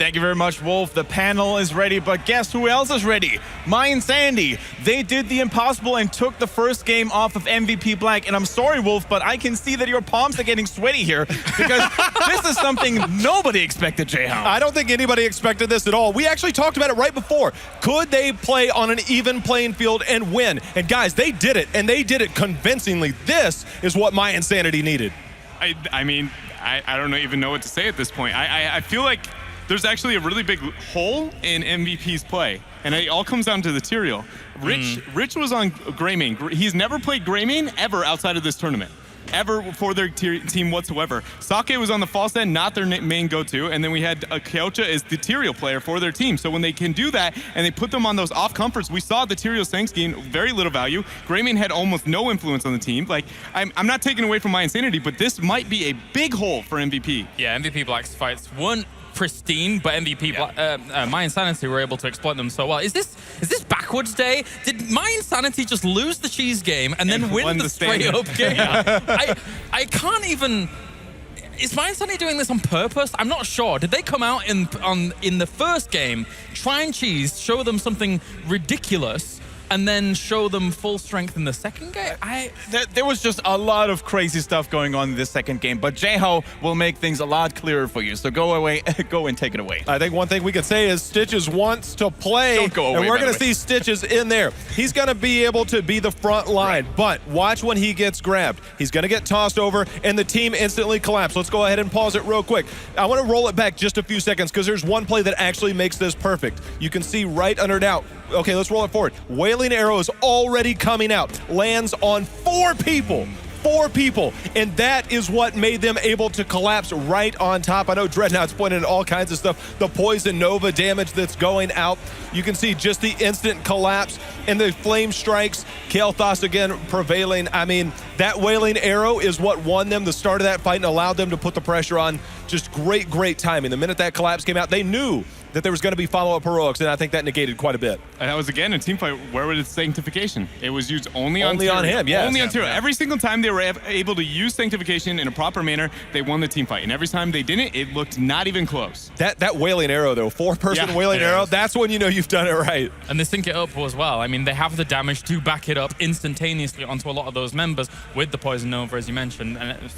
Thank you very much, Wolf. The panel is ready, but guess who else is ready? mYinsanity. They did the impossible and took the first game off of MVP Black. And I'm sorry, Wolf, but I can see that your palms are getting sweaty here because this is something nobody expected, Jayhow. I don't think anybody expected this at all. We actually talked about it right before. Could they play on an even playing field and win? And guys, they did it, and they did it convincingly. This is what mYinsanity needed. I mean, I don't even know what to say at this point. I feel like there's actually a really big hole in MVP's play, and it all comes down to the Tyrael. Rich was on Greymane. He's never played Greymane ever outside of this tournament, ever for their team whatsoever. Sake was on the false end, not their main go-to, and then we had Keocha as the Tyrael player for their team. So when they can do that and they put them on those off comforts, we saw the Tyrael Sanks gain very little value. Greymane had almost no influence on the team. Like, I'm not taking away from mYinsanity, but this might be a big hole for MVP. Yeah, MVP Black's fights weren't pristine, but MVP mYinsanity were able to exploit them so well. Is this backwards day? Did mYinsanity just lose the cheese game and then win the straight up game? I can't even. Is mYinsanity doing this on purpose? I'm not sure. Did they come out in the first game, try and cheese, show them something ridiculous, and then show them full strength in the second game? There was just a lot of crazy stuff going on in this second game, but Jayho will make things a lot clearer for you. So go and take it away. I think one thing we could say is Stitches wants to play, Don't go away, and we're by the going to see Stitches in there. He's going to be able to be the front line, but watch when he gets grabbed. He's going to get tossed over, and the team instantly collapse. Let's go ahead and pause it real quick. I want to roll it back just a few seconds because there's one play that actually makes this perfect. You can see right under it out. Okay, let's roll it forward. Wailing Arrow is already coming out. Lands on 4 people. 4 people, and that is what made them able to collapse right on top. I know Dreadnought's pointing at all kinds of stuff. The Poison Nova damage that's going out. You can see just the instant collapse and the flame strikes. Kael'thas again prevailing. I mean, that Wailing Arrow is what won them the start of that fight and allowed them to put the pressure on. Just great timing. The minute that collapse came out, they knew that there was going to be follow-up heroics, and I think that negated quite a bit. And that was, again, a team fight. Where was its sanctification? It was used only on him, yes. Only on Tyrael. Every single time they were able to use sanctification in a proper manner, they won the team fight. And every time they didn't, it looked not even close. That Wailing Arrow, though, 4-person Wailing Arrow, that's when you know you've done it right. And they sync it up as well. I mean, they have the damage to back it up instantaneously onto a lot of those members with the Poison Nova, as you mentioned. And it was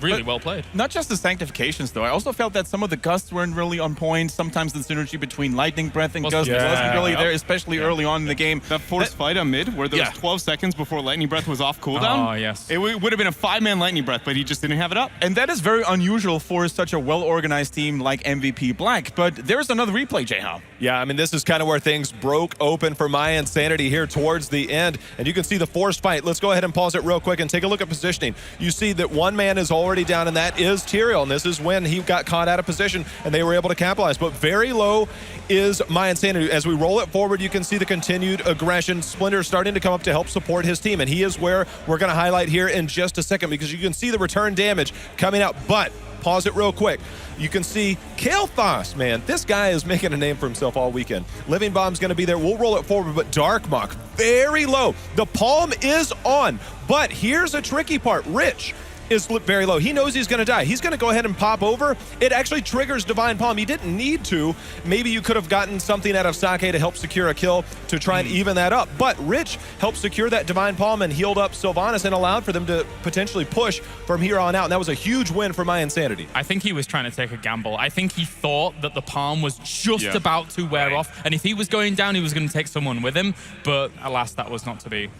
really well played. Not just the sanctifications, though. I also felt that some of the gusts weren't really on point. Sometimes the synergy between Lightning Breath and Gust wasn't really there, especially early on in the game. That forced fight on mid, where there was 12 seconds before Lightning Breath was off cooldown. Oh, yes. It would have been a 5-man Lightning Breath, but he just didn't have it up. And that is very unusual for such a well-organized team like MVP Black. But there's another replay, Jayhow. Yeah, I mean, this is kind of where things broke open for mYinsanity here towards the end. And you can see the forced fight. Let's go ahead and pause it real quick and take a look at positioning. You see that one man is already down, and that is Tyrael, and this is when he got caught out of position and they were able to capitalize. But very low is mYinsanity. As we roll it forward, you can see the continued aggression. Splinter starting to come up to help support his team, and he is where we're going to highlight here in just a second because you can see the return damage coming out. But pause it real quick. You can see Kael'thas, man. This guy is making a name for himself all weekend. Living Bomb's going to be there. We'll roll it forward, but Darkmok, very low. The palm is on, but here's a tricky part. Rich is very low. He knows he's going to die. He's going to go ahead and pop over. It actually triggers Divine Palm. He didn't need to. Maybe you could have gotten something out of Sake to help secure a kill to try and even that up. But Rich helped secure that Divine Palm and healed up Sylvanas and allowed for them to potentially push from here on out. And that was a huge win for mYinsanity. I think he was trying to take a gamble. I think he thought that the palm was just about to wear off. And if he was going down, he was going to take someone with him. But alas, that was not to be.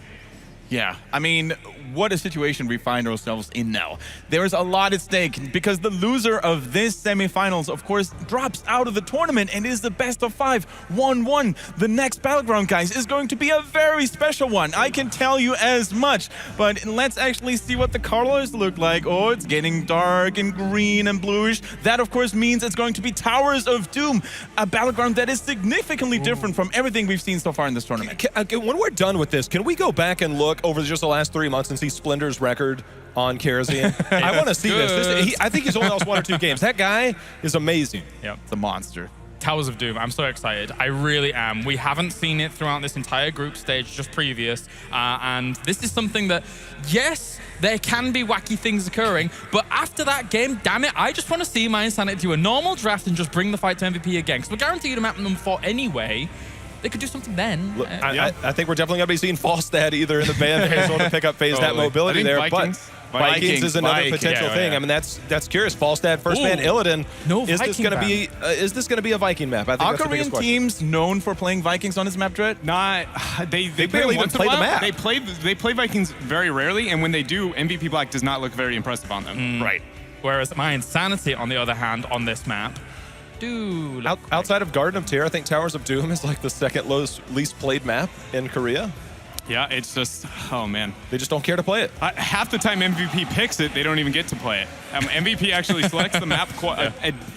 Yeah, I mean, what a situation we find ourselves in now. There's a lot at stake because the loser of this semifinals, of course, drops out of the tournament and is the best of 5, 1-1. The next Battleground, guys, is going to be a very special one. I can tell you as much, but let's actually see what the colors look like. Oh, it's getting dark and green and bluish. That, of course, means it's going to be Towers of Doom, a Battleground that is significantly different from everything we've seen so far in this tournament. When we're done with this, can we go back and look over just the last 3 months and see Splinter's record on Kerosene? I want to see this. I think he's only lost 1 or 2 games. That guy is amazing. Yeah, it's a monster. Towers of Doom. I'm so excited. I really am. We haven't seen it throughout this entire group stage, just previous. And this is something that, yes, there can be wacky things occurring, but after that game, damn it, I just want to see mYinsanity do a normal draft and just bring the fight to MVP again. Because we're guaranteed a map number 4 anyway. They could do something then. Look, I think we're definitely going to be seeing Falstad either in the ban phase or the pickup phase, that mobility there. Vikings is another potential thing. I mean, that's curious. Falstad, first ban, Illidan. No is this going to be a Viking map? I think Are Korean teams known for playing Vikings on this map, Dread? Not. They barely even play the map. They play Vikings very rarely, and when they do, MVP Black does not look very impressive on them. Right. Whereas mYinsanity, on the other hand, on this map, outside of Garden of Terror, I think Towers of Doom is like the second least played map in Korea. Yeah, it's just, oh man. They just don't care to play it. Half the time MVP picks it, they don't even get to play it. MVP actually selects the map,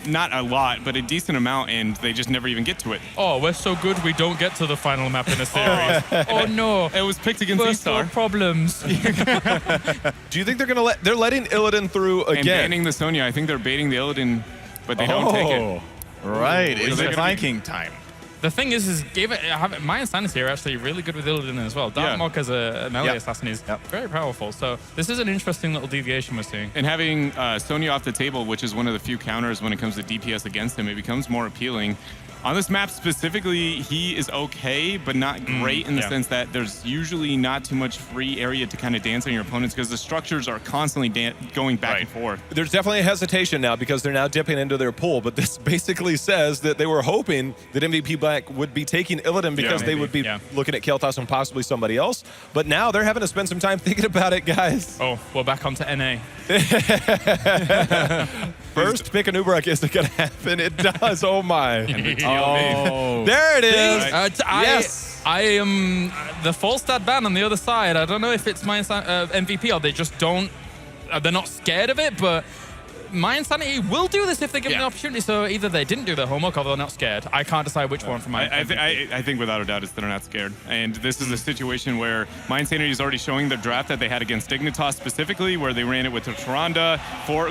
not a lot, but a decent amount, and they just never even get to it. Oh, we're so good we don't get to the final map in a series. Oh no. It was picked against First E-Star. world problems. Do you think they're letting Illidan through again? And banning the Sonya. I think they're baiting the Illidan, but they don't take it. Right. It's Viking time. The thing is mYinsanity are actually really good with Illidan as well. Dark Mok as a melee assassin is very powerful. So this is an interesting little deviation we're seeing. And having Sonya off the table, which is one of the few counters when it comes to DPS against him, it becomes more appealing. On this map specifically, he is okay, but not great in the sense that there's usually not too much free area to kind of dance on your opponents because the structures are constantly going back and forth. There's definitely a hesitation now because they're now dipping into their pool, but this basically says that they were hoping that MVP Black would be taking Illidan because they would be looking at Kael'thas and possibly somebody else. But now they're having to spend some time thinking about it, guys. Oh, we're back onto NA. First pick an Uberak isn't going to happen. It does. Oh, my. Oh. There it is. Yes. I am the Falstad ban on the other side. I don't know if it's MVP or they just don't. They're not scared of it, but mYinsanity will do this if they give them the opportunity. So either they didn't do their homework or they're not scared. I can't decide which one for I think without a doubt it's they're not scared. And this is a situation where mYinsanity is already showing the draft that they had against Dignitas specifically, where they ran it with the Tyrande,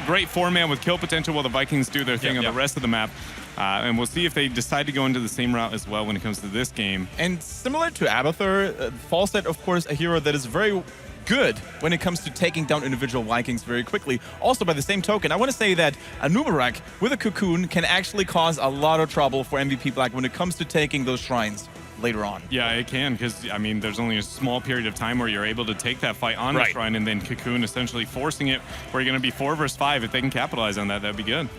great 4-man with kill potential while the Vikings do their thing on the rest of the map. And we'll see if they decide to go into the same route as well when it comes to this game. And similar to Abathur, Falstad, of course, a hero that is very good when it comes to taking down individual Vikings very quickly. Also, by the same token, I want to say that a Nubarak with a Cocoon can actually cause a lot of trouble for MVP Black when it comes to taking those shrines later on. Yeah, it can, because, I mean, there's only a small period of time where you're able to take that fight on the shrine and then Cocoon essentially forcing it where you're going to be 4 versus 5. If they can capitalize on that, that'd be good.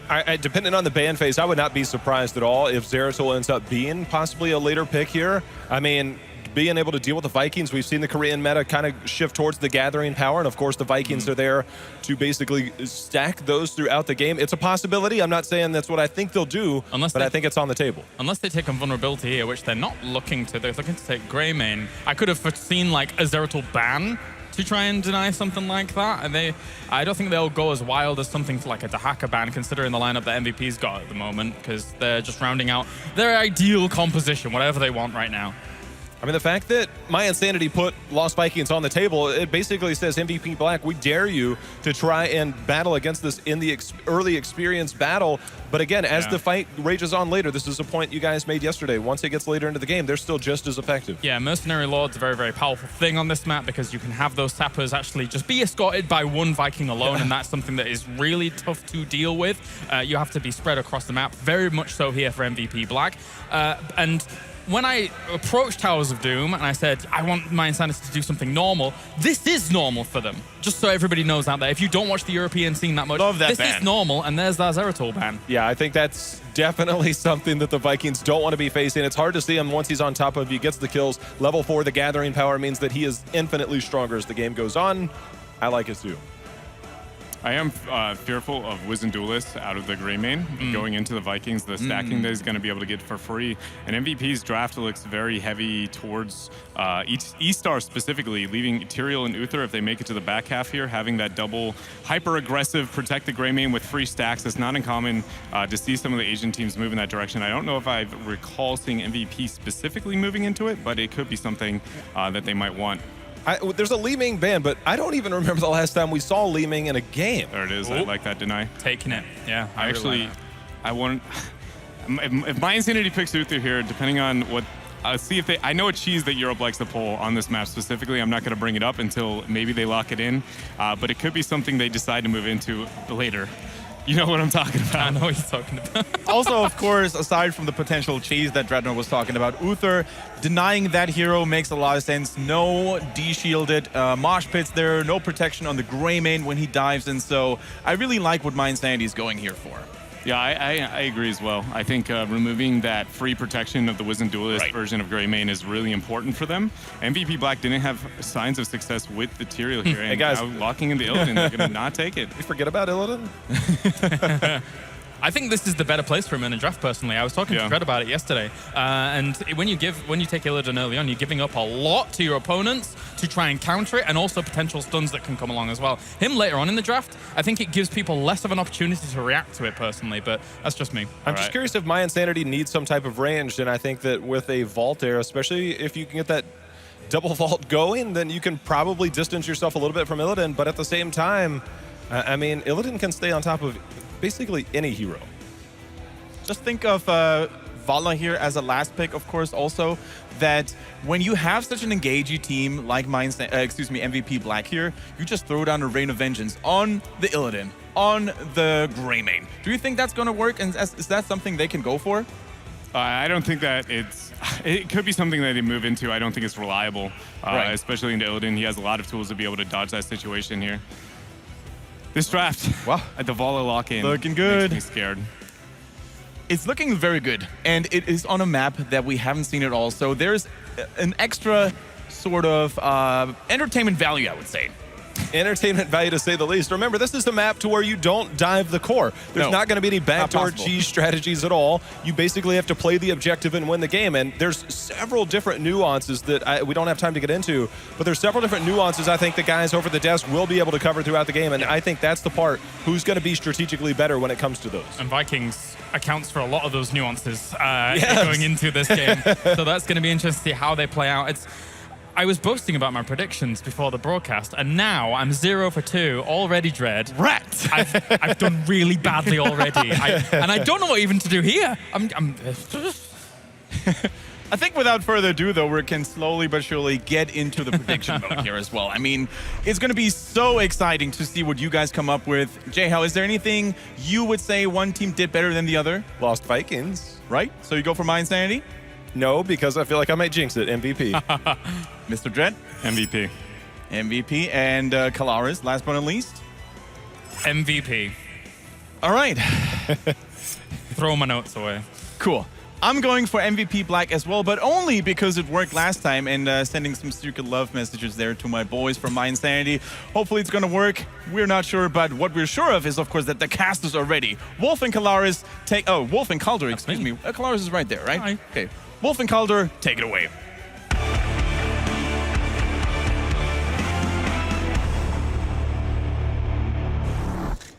Depending on the ban phase, I would not be surprised at all if Zeratul ends up being possibly a later pick here. I mean, being able to deal with the Vikings, we've seen the Korean meta kind of shift towards the gathering power, and of course the Vikings are there to basically stack those throughout the game. It's a possibility. I'm not saying that's what I think they'll do, but I think it's on the table. Unless they take a vulnerability here, which they're not looking to. They're looking to take Greymane. I could have foreseen like a Zeratul ban to try and deny something like that. And I don't think they'll go as wild as something like a Dahaka ban, considering the lineup that MVP's got at the moment, because they're just rounding out their ideal composition, whatever they want right now. I mean, the fact that mYinsanity put Lost Vikings on the table, it basically says, MVP Black, we dare you to try and battle against this in the early experience battle. But again, as the fight rages on later, this is a point you guys made yesterday. Once it gets later into the game, they're still just as effective. Yeah, Mercenary Lord's a very, very powerful thing on this map because you can have those sappers actually just be escorted by one Viking alone, and that's something that is really tough to deal with. You have to be spread across the map, very much so here for MVP Black. And when I approached Towers of Doom and I said, I want mYinsanity to do something normal, this is normal for them. Just so everybody knows out there. If you don't watch the European scene that much, this is normal, and there's that Zeratul ban. Yeah, I think that's definitely something that the Vikings don't want to be facing. It's hard to see him once he's on top of you, gets the kills. Level 4, the gathering power means that he is infinitely stronger as the game goes on. I like it too. I am fearful of Wizened Duelist out of the Greymane going into the Vikings. The stacking that he's going to be able to get for free. And MVP's draft looks very heavy towards E-Star specifically, leaving Tyrael and Uther, if they make it to the back half here, having that double hyper-aggressive protect the Greymane with free stacks. It's not uncommon to see some of the Asian teams move in that direction. I don't know if I recall seeing MVP specifically moving into it, but it could be something that they might want. There's a Li Ming ban, but I don't even remember the last time we saw Li Ming in a game. There it is. I like that deny. Taking it. Yeah. I want if mYinsanity picks Uther here, depending on what, see if they. I know a cheese that Europe likes to pull on this map specifically. I'm not going to bring it up until maybe they lock it in, but it could be something they decide to move into later. You know what I'm talking about. I know what you're talking about. Also, of course, aside from the potential cheese that Dreadnought was talking about, Uther denying that hero makes a lot of sense. No D-shielded mosh pits there, no protection on the gray main when he dives in. So I really like what mYinsanity is going here for. Yeah, I agree as well. I think removing that free protection of the Wizened Duelist version of Grey Main is really important for them. MVP Black didn't have signs of success with the Tyrael here. Hey guys, now locking in the Illidan, they're going to not take it. We forget about Illidan? I think this is the better place for him in a draft, personally. I was talking to Fred about it yesterday. And when you take Illidan early on, you're giving up a lot to your opponents to try and counter it, and also potential stuns that can come along as well. Him later on in the draft, I think it gives people less of an opportunity to react to it, personally, but that's just me. I'm just curious if mYinsanity needs some type of range, and I think that with a vault there, especially if you can get that double vault going, then you can probably distance yourself a little bit from Illidan, but at the same time, I mean, Illidan can stay on top of basically any hero. Just think of Vala here as a last pick, of course, also, that when you have such an engagey team like MVP Black here, you just throw down a Rain of Vengeance on the Illidan, on the Grey Main. Do you think that's going to work, and is that something they can go for? I don't think that it could be something that they move into. I don't think it's reliable, especially into Illidan. He has a lot of tools to be able to dodge that situation here. This draft, at the Vala lock-in, looking good. Makes me scared. It's looking very good, and it is on a map that we haven't seen at all. So there's an extra sort of entertainment value, I would say. Entertainment value, to say the least. Remember, this is the map to where you don't dive the core. There's not going to be any backdoor cheese strategies at all. You basically have to play the objective and win the game. And there's several different nuances that we don't have time to get into, but there's several different nuances I think the guys over the desk will be able to cover throughout the game. And I think that's the part who's going to be strategically better when it comes to those. And Vikings accounts for a lot of those nuances going into this game. So that's going to be interesting to see how they play out. I was boasting about my predictions before the broadcast, and now I'm 0 for 2, already dread. Rat! I've done really badly already, and I don't know what even to do here. I think without further ado, though, we can slowly but surely get into the prediction mode here as well. I mean, it's going to be so exciting to see what you guys come up with. J-How, is there anything you would say one team did better than the other? Lost Vikings. Right? So you go for mYinsanity? No, because I feel like I might jinx it. MVP. Mr. Dread? MVP. MVP. And Kalaris, last but not least? MVP. All right. Throw my notes away. Cool. I'm going for MVP Black as well, but only because it worked last time, and sending some secret love messages there to my boys from mYinsanity. Hopefully it's going to work. We're not sure, but what we're sure of is, of course, that the casters are ready. Wolf and Kalaris take... Oh, Wolf and Calder, excuse me. Kalaris is right there, right? Hi. Okay. Wolf and Calder, take it away.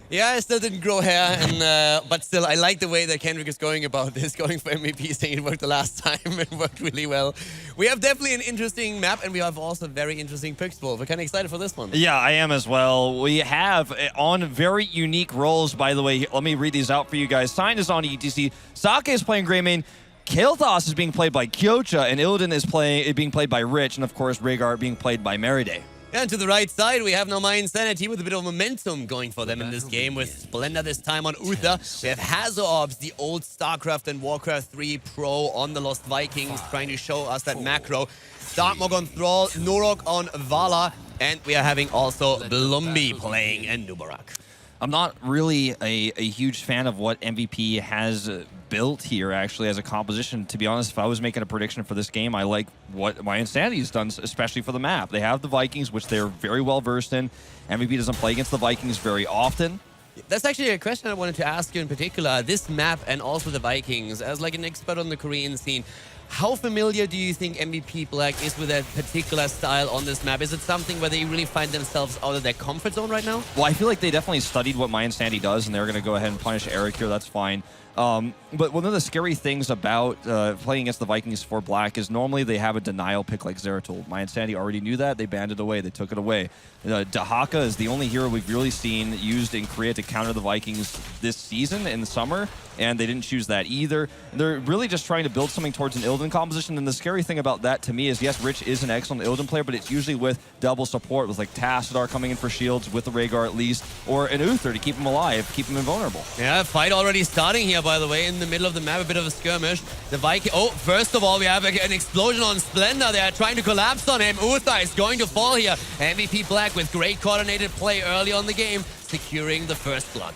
Yeah, I still didn't grow hair, and but still, I like the way that Kendrick is going about this, going for MVP, saying it worked the last time. It worked really well. We have definitely an interesting map, and we have also very interesting picks, Wolf. We're kind of excited for this one. Yeah, I am as well. We have on very unique roles, by the way. Let me read these out for you guys. Sign is on ETC. Sake is playing Grey Main. Kael'thas is being played by Kyocha, and Illidan is being played by Rich, and of course, Rhaegar being played by Meriday. And to the right side, we have now mYinsanity with a bit of momentum going for them in this game with Splendor this time on Uther. We have Hazorobs, the old StarCraft and Warcraft 3 pro on the Lost Vikings, trying to show us that macro. Darkmog on Thrall, Norok on Vala, and we are having also Blumby playing Nubarak. I'm not really a huge fan of what MVP has built here, actually, as a composition. To be honest, if I was making a prediction for this game, I like what mYinsanity has done, especially for the map. They have the Vikings, which they're very well versed in. MVP doesn't play against the Vikings very often. That's actually a question I wanted to ask you in particular. This map and also the Vikings, as like an expert on the Korean scene, How familiar do you think MVP Black is with that particular style on this map? Is it something where they really find themselves out of their comfort zone right now? Well, I feel like they definitely studied what mYinsanity does, and they're going to go ahead and punish Eric here. That's fine. But one of the scary things about playing against the Vikings for Black is normally they have a denial pick like Zeratul. mYinsanity already knew that. They banned it away. They took it away. Dahaka is the only hero we've really seen used in Korea to counter the Vikings this season in the summer, and they didn't choose that either. They're really just trying to build something towards an Illidan composition, and the scary thing about that to me is, yes, Rich is an excellent Illidan player, but it's usually with double support, with like Tassadar coming in for shields, with the Rhaegar at least, or an Uther to keep him alive, keep him invulnerable. Yeah, fight already starting here, by the way, in the middle of the map, a bit of a skirmish. The Viking, oh, first of all, we have an explosion on Splendor. They are trying to collapse on him. Uther is going to fall here. MVP Black with great coordinated play early on the game, securing the first blood.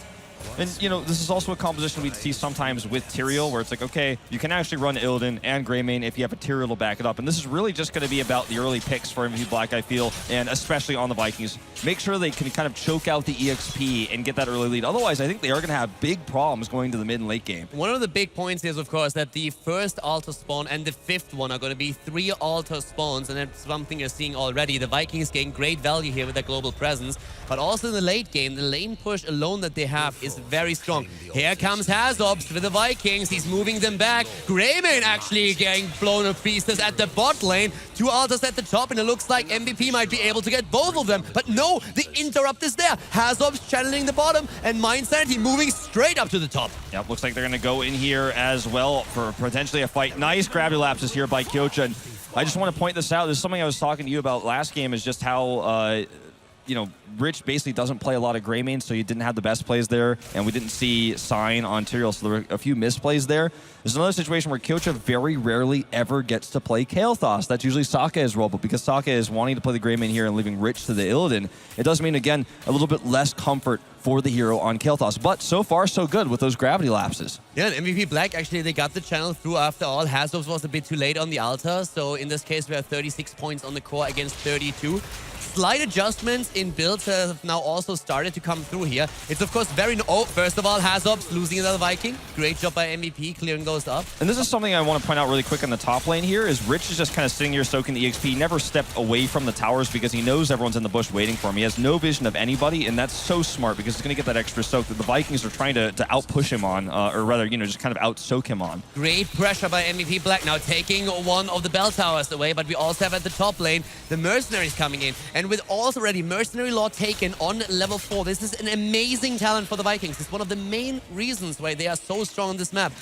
And, you know, this is also a composition we'd see sometimes with Tyrael, where it's like, okay, you can actually run Illidan and Greymane if you have a Tyrael to back it up. And this is really just going to be about the early picks for MVP Black, I feel, and especially on the Vikings. Make sure they can kind of choke out the EXP and get that early lead. Otherwise, I think they are going to have big problems going to the mid and late game. One of the big points is, of course, that the first altar spawn and the fifth one are going to be 3 altar spawns, and that's something you're seeing already. The Vikings gain great value here with their global presence, but also in the late game, the lane push alone that they have is very strong. Here comes Hazobs with the Vikings. He's moving them back. Greymane actually getting blown to pieces at the bot lane. 2 altars at the top, and it looks like MVP might be able to get both of them. But no, the interrupt is there. Hazobs channeling the bottom, and mYinsanity moving straight up to the top. Yep, looks like they're going to go in here as well for potentially a fight. Nice gravity lapses here by Kyocha. And I just want to point this out. There's something I was talking to you about last game, is just how you know, Rich basically doesn't play a lot of Greymane, so you didn't have the best plays there, and we didn't see Sign on Tyrael, so there were a few misplays there. There's another situation where Kyocha very rarely ever gets to play Kael'thas. That's usually Saka's role, but because Saka is wanting to play the Greymane here and leaving Rich to the Illidan, it does mean, again, a little bit less comfort for the hero on Kael'thas. But so far, so good with those gravity lapses. Yeah, and MVP Black, actually, they got the channel through after all. Hazobs was a bit too late on the altar, so in this case, we have 36 points on the core against 32. Slight adjustments in builds have now also started to come through here. It's, of course, very... Oh, first of all, Hazobs losing another Viking. Great job by MVP clearing those up. And this is something I want to point out really quick on the top lane here, is Rich is just kind of sitting here soaking the EXP. He never stepped away from the towers because he knows everyone's in the bush waiting for him. He has no vision of anybody, and that's so smart because he's going to get that extra soak that the Vikings are trying to out-push him on, or rather, you know, just kind of out-soak him on. Great pressure by MVP Black, now taking one of the bell towers away, but we also have at the top lane the mercenaries coming in. And with also already Mercenary Law taken on level 4. This is an amazing talent for the Vikings. It's one of the main reasons why they are so strong on this map.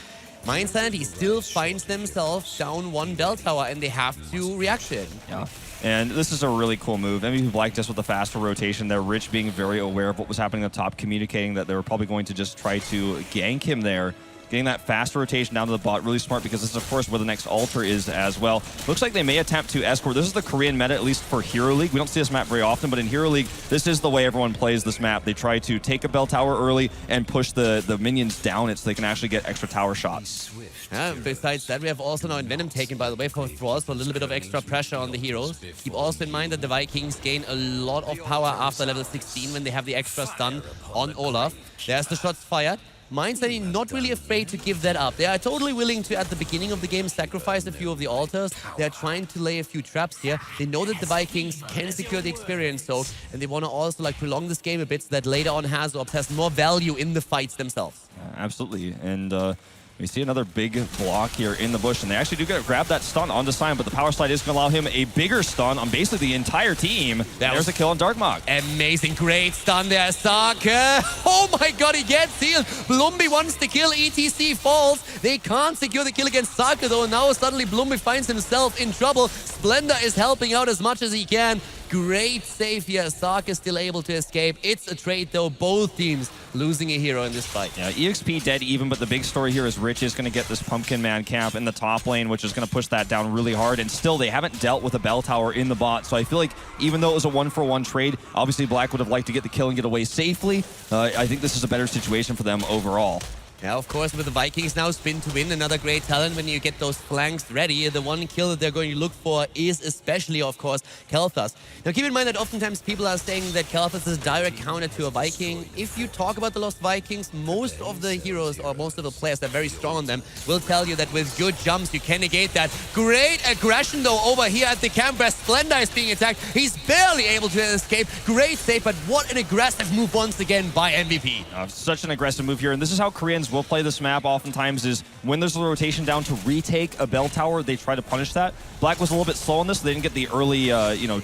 mYinsanity still finds themselves down 1 bell tower, and they have to react to it. Yeah. And this is a really cool move. MVP Black just with the faster rotation there. Rich being very aware of what was happening at the top, communicating that they were probably going to just try to gank him there. Getting that fast rotation down to the bot, really smart, because this is, of course, where the next altar is as well. Looks like they may attempt to escort. This is the Korean meta, at least for Hero League. We don't see this map very often, but in Hero League, this is the way everyone plays this map. They try to take a bell tower early and push the minions down it so they can actually get extra tower shots. Yeah, besides that, we have also now Venom taken, by the way, for Thralls, for a little bit of extra pressure on the heroes. Keep also in mind that the Vikings gain a lot of power after level 16 when they have the extra stun on Olaf. There's the shots fired. mYinsanity not really afraid to give that up. They are totally willing to, at the beginning of the game, sacrifice a few of the altars. They are trying to lay a few traps here. They know that the Vikings can secure the experience soak, and they want to also like prolong this game a bit so that later on Hazobs has more value in the fights themselves. Absolutely. And we see another big block here in the bush, and they actually do grab that stun onto Sign, but the power slide is going to allow him a bigger stun on basically the entire team. There's a kill on Darkmog. Amazing, great stun there, Saka. Oh my god, he gets healed. Blumby wants to kill, ETC falls. They can't secure the kill against Saka though. Now suddenly Blumby finds himself in trouble. Splendor is helping out as much as he can. Great save here. Saka is still able to escape. It's a trade though. Both teams losing a hero in this fight. Yeah, EXP dead even, but the big story here is Rich is going to get this Pumpkin Man camp in the top lane, which is going to push that down really hard. And still, they haven't dealt with a bell tower in the bot. So I feel like even though it was a 1-for-1 trade, obviously Black would have liked to get the kill and get away safely. I think this is a better situation for them overall. Yeah, of course, with the Vikings now spin to win, another great talent when you get those flanks ready. The one kill that they're going to look for is especially, of course, Kel'Thas. Now, keep in mind that oftentimes people are saying that Kel'Thas is a direct counter to a Viking. If you talk about the Lost Vikings, most of the heroes or most of the players that are very strong on them will tell you that with good jumps, you can negate that. Great aggression, though, over here at the camp where Splendor is being attacked. He's barely able to escape. Great save, but what an aggressive move once again by MVP. Such an aggressive move here, and this is how Koreans will play this map oftentimes is when there's a rotation down to retake a bell tower, they try to punish that. Black was a little bit slow on this, so they didn't get the early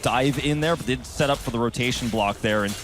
dive in there, but did set up for the rotation block there. And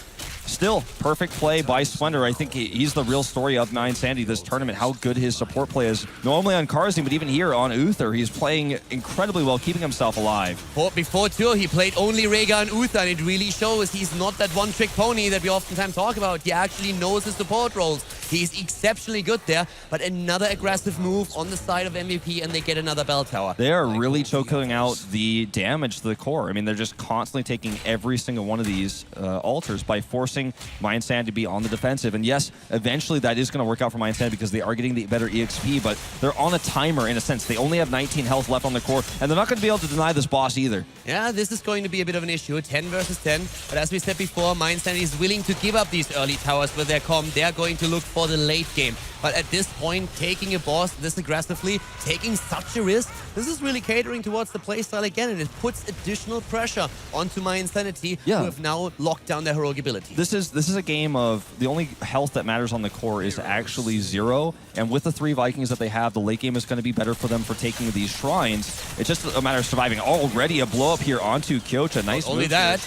still, perfect play by Splendor. I think he's the real story of mYinsanity this tournament, how good his support play is. Normally on Carzine, but even here on Uther, he's playing incredibly well, keeping himself alive. Before too, he played only Rega and Uther, and it really shows he's not that one-trick pony that we oftentimes talk about. He actually knows his support roles. He's exceptionally good there, but another aggressive move on the side of MVP, and they get another bell tower. They are really choking out the damage to the core. I mean, they're just constantly taking every single one of these altars by forcing mYinsanity to be on the defensive. And yes, eventually that is going to work out for mYinsanity because they are getting the better EXP, but they're on a timer in a sense. They only have 19 health left on the core, and they're not going to be able to deny this boss either. Yeah, this is going to be a bit of an issue, 10 versus 10. But as we said before, mYinsanity is willing to give up these early towers with their comp. They're going to look for the late game. But at this point, taking a boss this aggressively, taking such a risk, this is really catering towards the playstyle again, and it puts additional pressure onto mYinsanity, who have now locked down their heroic ability. This is a game of the only health that matters on the core is actually 0, and with the 3 Vikings that they have, the late game is going to be better for them for taking these shrines. It's just a matter of surviving. Already a blow up here onto Kyocha. Nice move. Only that.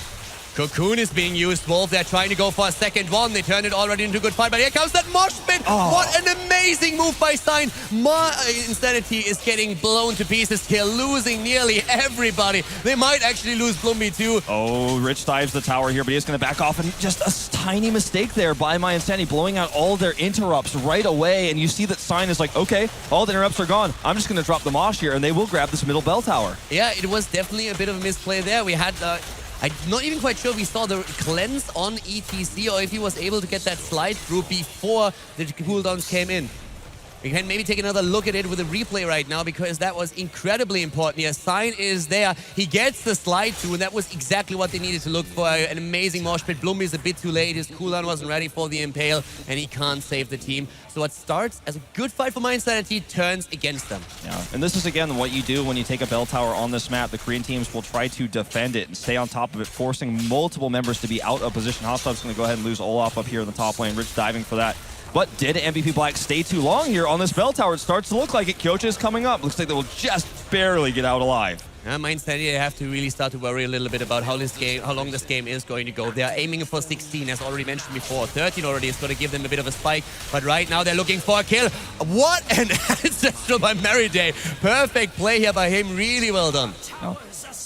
Cocoon is being used. Wolf, they're trying to go for a second one. They turned it already into a good fight, but here comes that mosh pit. Oh. What an amazing move by Stein. mYinsanity is getting blown to pieces here, losing nearly everybody. They might actually lose Blumby too. Oh, Rich dives the tower here, but he's going to back off, and just a tiny mistake there by mYinsanity, blowing out all their interrupts right away, and you see that Stein is like, okay, all the interrupts are gone. I'm just going to drop the mosh here, and they will grab this middle bell tower. Yeah, it was definitely a bit of a misplay there. We had... I'm not even quite sure we saw the cleanse on ETC or if he was able to get that slide through before the cooldowns came in. We can maybe take another look at it with a replay right now because that was incredibly important. Yeah, Sign is there. He gets the slide through, and that was exactly what they needed to look for. An amazing mosh pit. Blumby is a bit too late. His cooldown wasn't ready for the Impale, and he can't save the team. So what starts as a good fight for mYinsanity turns against them. Yeah, and this is, again, what you do when you take a bell tower on this map. The Korean teams will try to defend it and stay on top of it, forcing multiple members to be out of position. Hostub's going to go ahead and lose Olaf up here in the top lane. Rich diving for that. But did MVP Black stay too long here on this bell tower? It starts to look like it. Kyocha is coming up. Looks like they will just barely get out alive. mYinsanity have to really start to worry a little bit about how long this game is going to go. They are aiming for 16, as already mentioned before. 13 already is going to give them a bit of a spike. But right now they're looking for a kill. What an ancestral by Meriday. Perfect play here by him. Really well done. Oh.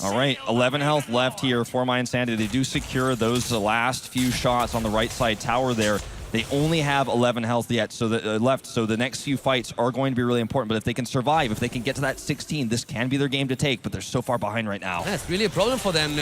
All right, 11 health left here for mYinsanity. They do secure those last few shots on the right side tower there. They only have 11 health yet left, so the next few fights are going to be really important. But if they can survive, if they can get to that 16, this can be their game to take, but they're so far behind right now. That's really a problem for them.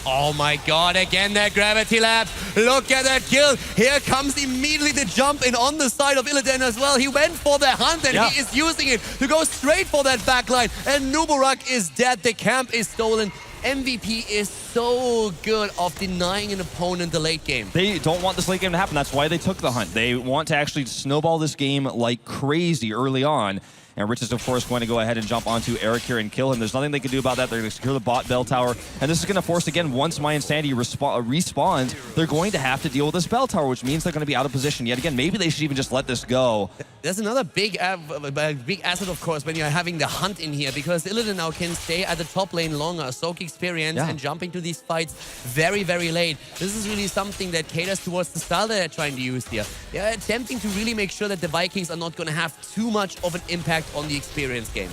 Oh my god, again that gravity lab. Look at that kill. Here comes immediately the jump in on the side of Illidan as well. He went for the hunt, and he is using it to go straight for that backline. And Nuburak is dead. The camp is stolen. MVP is so good of denying an opponent the late game. They don't want this late game to happen. That's why they took the hunt. They want to actually snowball this game like crazy early on. And Rich is, of course, going to go ahead and jump onto Eric here and kill him. There's nothing they can do about that. They're going to secure the bot bell tower. And this is going to force, again, once mYinsanity respawns, they're going to have to deal with this bell tower, which means they're going to be out of position. Yet again, maybe they should even just let this go. There's another big asset, of course, when you're having the hunt in here, because Illidan now can stay at the top lane longer, soak experience, and jumping to these fights very, very late. This is really something that caters towards the style that they're trying to use here. They're attempting to really make sure that the Vikings are not going to have too much of an impact on the experience game.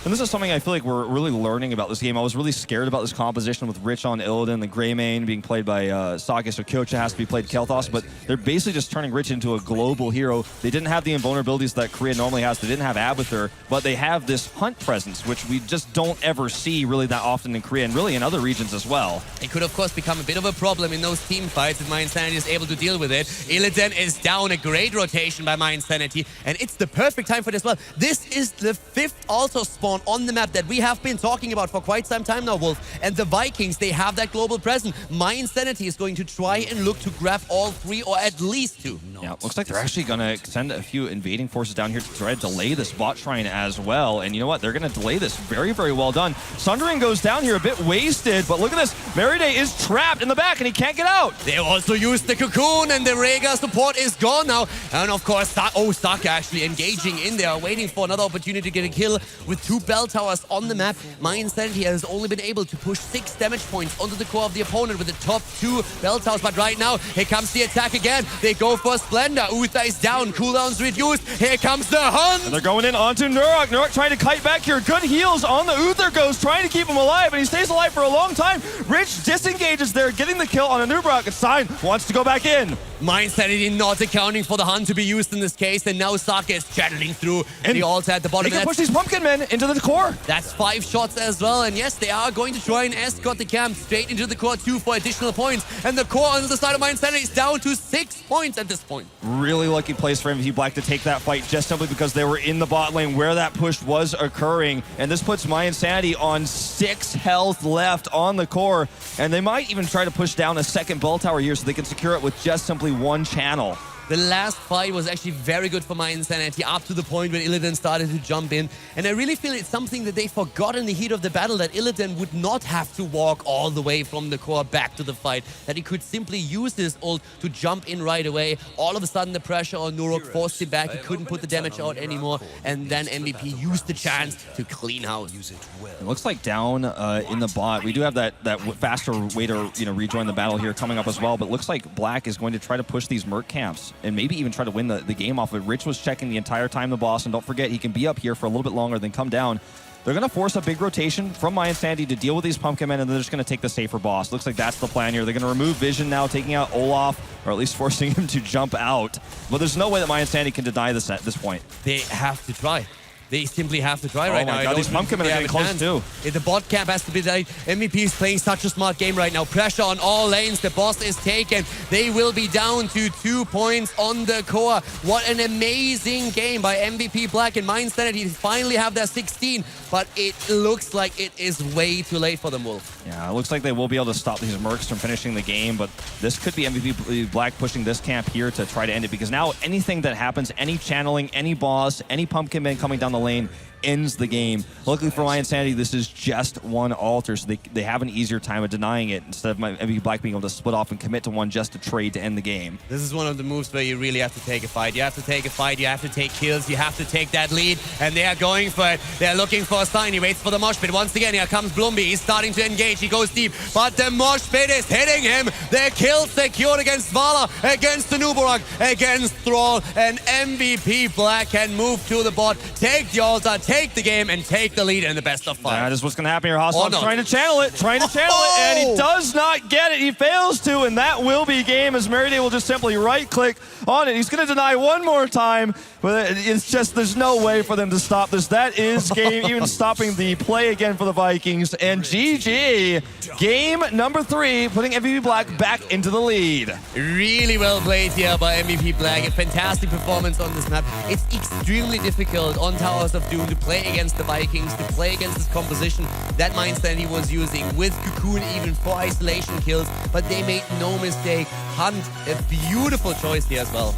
And this is something I feel like we're really learning about this game. I was really scared about this composition with Rich on Illidan, the Grey Main being played by Sake, so Kyocha has to be played Kael'thas, but they're basically just turning Rich into a global hero. They didn't have the invulnerabilities that Korea normally has. They didn't have Abathur, but they have this hunt presence, which we just don't ever see really that often in Korea and really in other regions as well. It could, of course, become a bit of a problem in those team fights if mYinsanity is able to deal with it. Illidan is down, a great rotation by mYinsanity, and it's the perfect time for this as well. This is the 5th altar spawn on the map that we have been talking about for quite some time now, Wolf. And the Vikings, they have that global presence. mYinsanity is going to try and look to grab all 3 or at least 2. Yeah, looks like they're actually going to send a few invading forces down here to try to delay this bot shrine as well. And you know what? They're going to delay this. Very, very well done. Sundering goes down here a bit wasted, but look at this. Meriday is trapped in the back and he can't get out. They also used the cocoon and the Rhaegar support is gone now. And of course, Saka actually engaging in there, waiting for another opportunity to get a kill with 2 bell towers on the map. mYinsanity has only been able to push 6 damage points onto the core of the opponent with the top 2 bell towers. But right now, here comes the attack again. They go for Splendor. Uther is down. Cooldown's reduced. Here comes the hunt. And they're going in onto Nurok. Nurok trying to kite back here. Good heals on the Uther Ghost, trying to keep him alive, and he stays alive for a long time. Rich disengages there, getting the kill on a Nurok. Sign wants to go back in. mYinsanity not accounting for the hunt to be used in this case, and now Saka is channeling through the altar at the bottom. They can push these pumpkin men into the core. That's 5 shots as well, and yes, they are going to try and escort the camp straight into the core 2 for additional points, and the core on the side of mYinsanity is down to 6 points at this point. Really lucky place for MVP Black to take that fight just simply because they were in the bot lane where that push was occurring, and this puts mYinsanity on 6 health left on the core, and they might even try to push down a second bell tower here so they can secure it with just simply 1 channel. The last fight was actually very good for mYinsanity, up to the point when Illidan started to jump in. And I really feel it's something that they forgot in the heat of the battle, that Illidan would not have to walk all the way from the core back to the fight, that he could simply use his ult to jump in right away. All of a sudden, the pressure on Nurok forced him back. He couldn't put the damage out anymore. And then MVP used the chance to clean house. It looks like down in the bot, we do have that faster way to rejoin the battle here coming up as well. But it looks like Black is going to try to push these Merc camps and maybe even try to win the game off of it. Rich was checking the entire time the boss, and don't forget, he can be up here for a little bit longer than come down. They're going to force a big rotation from mYinsanity to deal with these pumpkin men, and they're just going to take the safer boss. Looks like that's the plan here. They're going to remove Vision now, taking out Olaf, or at least forcing him to jump out. But there's no way that mYinsanity can deny this at this point. They have to try. They simply have to try right now. Oh my god, these pumpkin men are getting close too. The bot camp has to be delayed. MVP is playing such a smart game right now. Pressure on all lanes. The boss is taken. They will be down to 2 points on the core. What an amazing game by MVP Black and mYinsanity to finally have their 16. But it looks like it is way too late for them, Wolf. Yeah, it looks like they will be able to stop these Mercs from finishing the game, but this could be MVP Black pushing this camp here to try to end it, because now anything that happens, any channeling, any boss, any pumpkin man coming down the lane ends the game. Luckily for mYinsanity, this is just 1 altar, so they have an easier time of denying it instead of MVP Black being able to split off and commit to 1 just to trade to end the game. This is one of the moves where you really have to take a fight. You have to take a fight, you have to take kills, you have to take that lead, and they are going for it. They're looking for a sign. He waits for the mosh pit. Once again, here comes Blumby. He's starting to engage. He goes deep, but the mosh pit is hitting him. The kill secured against Vala, against the Nubarak, against Thrall, and MVP Black can move to the bot, take the altar, take the game, and take the lead in the best of 5. That is what's going to happen here. Hassan no. trying to channel it, and he does not get it. He fails to, and that will be game as Meriday will just simply right-click on it. He's going to deny 1 more time, but it's just, there's no way for them to stop this. That is game, even stopping the play again for the Vikings. And GG, game number 3, putting MVP Black back into the lead. Really well played here by MVP Black. A fantastic performance on this map. It's extremely difficult on Towers of Doom to play against the Vikings, to play against this composition that mYinsanity was using with Cocoon even for isolation kills, but they made no mistake. Hunt, a beautiful choice here as well.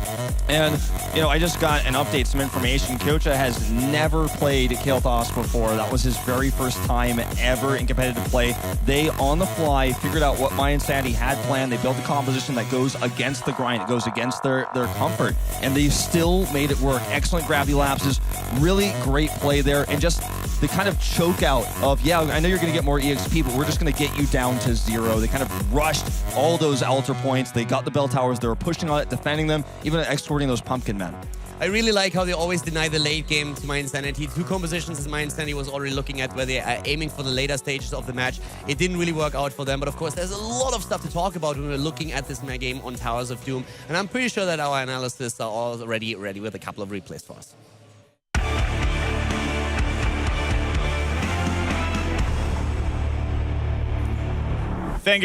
And, I just got an update, some information. Kyocha has never played Kael'thas before. That was his very first time ever in competitive play. They, on the fly, figured out what mYinsanity had planned. They built a composition that goes against the grind. It goes against their comfort. And they still made it work. Excellent gravity lapses. Really great play there. And just the kind of choke out of, yeah, I know you're going to get more EXP, but we're just going to get you down to 0. They kind of rushed all those altar points. They got the bell towers. They were pushing on it, defending them, even escorting those pumpkin men. I really like how they always deny the late game to mYinsanity. 2 compositions as mYinsanity was already looking at where they are aiming for the later stages of the match. It didn't really work out for them, but of course there's a lot of stuff to talk about when we're looking at this game on Towers of Doom, and I'm pretty sure that our analysts are already ready with a couple of replays for us.